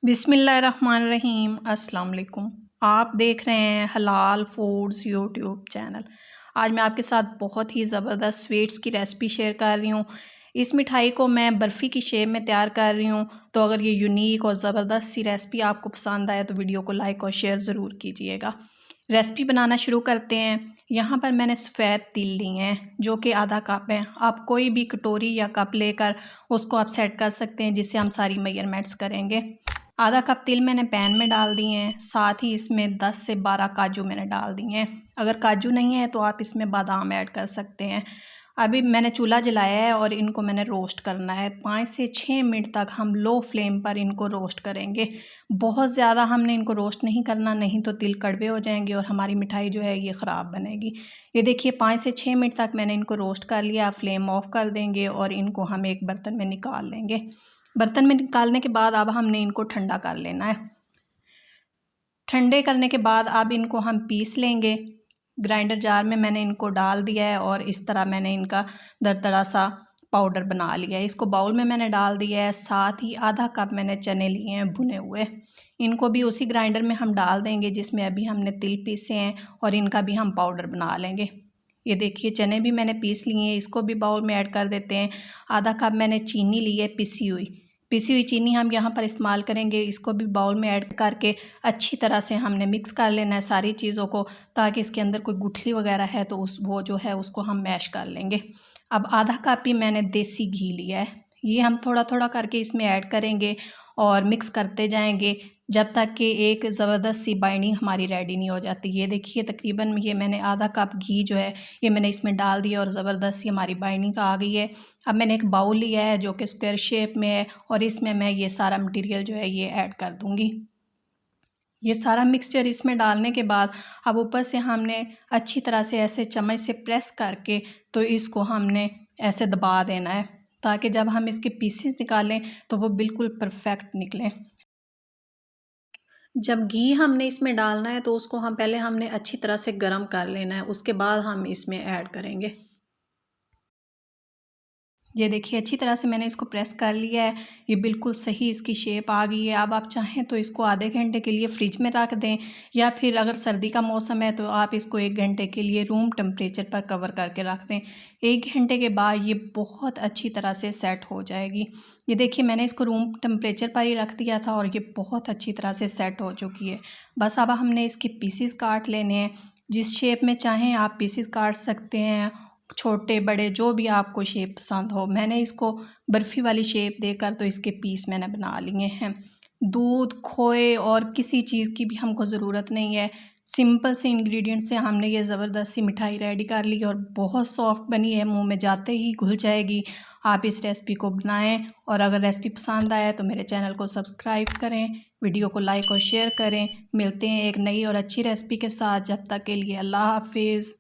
बिस्मिल्लाहिर्रहमानिर्रहीम। अस्सलाम वालेकुम। आप देख रहे हैं हलाल फूड्स यूट्यूब चैनल। आज मैं आपके साथ बहुत ही ज़बरदस्त स्वीट्स की रेसिपी शेयर कर रही हूँ। इस मिठाई को मैं बर्फ़ी की शेप में तैयार कर रही हूँ। तो अगर ये यूनिक और ज़बरदस्त सी रेसिपी आपको पसंद आए तो वीडियो को लाइक और शेयर ज़रूर कीजिएगा। रेसिपी बनाना शुरू करते हैं। यहाँ पर मैंने सफ़ेद तिल लिए हैं जो कि आधा कप है। आप कोई भी कटोरी या कप लेकर उसको आप सेट कर सकते हैं जिससे हम सारी मेजरमेंट्स करेंगे। आधा कप तिल मैंने पैन में डाल दिए हैं। साथ ही इसमें 10 से 12 काजू मैंने डाल दिए हैं। अगर काजू नहीं है तो आप इसमें बादाम ऐड कर सकते हैं। अभी मैंने चूल्हा जलाया है और इनको मैंने रोस्ट करना है। 5 से 6 मिनट तक हम लो फ्लेम पर इनको रोस्ट करेंगे। बहुत ज़्यादा हमने इनको रोस्ट नहीं करना, नहीं तो तिल कड़वे हो जाएंगे और हमारी मिठाई जो है ये ख़राब बनेगी। ये देखिए 5 से 6 मिनट तक मैंने इनको रोस्ट कर लिया। फ्लेम ऑफ कर देंगे और इनको हम एक बर्तन में निकाल लेंगे। बर्तन में निकालने के बाद अब हमने इनको ठंडा कर लेना है। ठंडे करने के बाद अब इनको हम पीस लेंगे। ग्राइंडर जार में मैंने इनको डाल दिया है और इस तरह मैंने इनका दरदरा सा पाउडर बना लिया है। इसको बाउल में मैंने डाल दिया है। साथ ही आधा कप मैंने चने लिए हैं भुने हुए। इनको भी उसी ग्राइंडर में हम डाल देंगे जिसमें अभी हमने तिल पीसे हैं और इनका भी हम पाउडर बना लेंगे। ये देखिए चने भी मैंने पीस लिए हैं, इसको भी बाउल में ऐड कर देते हैं। आधा कप मैंने चीनी ली है पिसी हुई चीनी हम यहाँ पर इस्तेमाल करेंगे। इसको भी बाउल में ऐड करके अच्छी तरह से हमने मिक्स कर लेना है सारी चीज़ों को, ताकि इसके अंदर कोई गुठली वगैरह है तो वो जो है उसको हम मैश कर लेंगे। अब आधा कप ही मैंने देसी घी लिया है। ये हम थोड़ा थोड़ा करके इसमें ऐड करेंगे और मिक्स करते जाएंगे जब तक कि एक ज़बरदस्त सी बाइंडिंग हमारी रेडी नहीं हो जाती। ये देखिए तकरीबन ये मैंने आधा कप घी जो है ये मैंने इसमें डाल दिया और ज़बरदस्त सी हमारी बाइंडिंग आ गई है। अब मैंने एक बाउल लिया है जो कि स्क्वायर शेप में है और इसमें मैं ये सारा मटेरियल जो है ये ऐड कर दूँगी। ये सारा मिक्सचर इसमें डालने के बाद अब ऊपर से हमने अच्छी तरह से ऐसे चम्मच से प्रेस करके तो इसको हमने ऐसे दबा देना है, ताकि जब हम इसके पीसेस निकालें तो वो बिल्कुल परफेक्ट निकलें। जब घी हमने इसमें डालना है तो उसको हमने अच्छी तरह से गर्म कर लेना है, उसके बाद हम इसमें ऐड करेंगे। ये देखिए अच्छी तरह से मैंने इसको प्रेस कर लिया है। ये बिल्कुल सही इसकी शेप आ गई है। अब आप चाहें तो इसको आधे घंटे के लिए फ्रिज में रख दें, या फिर अगर सर्दी का मौसम है तो आप इसको 1 घंटे के लिए रूम टेम्परेचर पर कवर करके रख दें। 1 घंटे के बाद ये बहुत अच्छी तरह से सेट हो जाएगी। ये देखिए मैंने इसको रूम टेम्परेचर पर ही रख दिया था और ये बहुत अच्छी तरह से सेट हो चुकी है। बस अब हमने इसके पीसीस काट लेने हैं। जिस शेप में चाहें आप पीसीस काट सकते हैं, छोटे बड़े जो भी आपको शेप पसंद हो। मैंने इसको बर्फ़ी वाली शेप देकर तो इसके पीस मैंने बना लिए हैं। दूध, खोए और किसी चीज़ की भी हमको ज़रूरत नहीं है। सिंपल से इंग्रेडिएंट से हमने ये ज़बरदस्त सी मिठाई रेडी कर ली और बहुत सॉफ्ट बनी है, मुंह में जाते ही घुल जाएगी। आप इस रेसिपी को बनाएं और अगर रेसिपी पसंद आए तो मेरे चैनल को सब्सक्राइब करें, वीडियो को लाइक और शेयर करें। मिलते हैं एक नई और अच्छी रेसिपी के साथ। जब तक के लिए अल्लाह हाफिज़।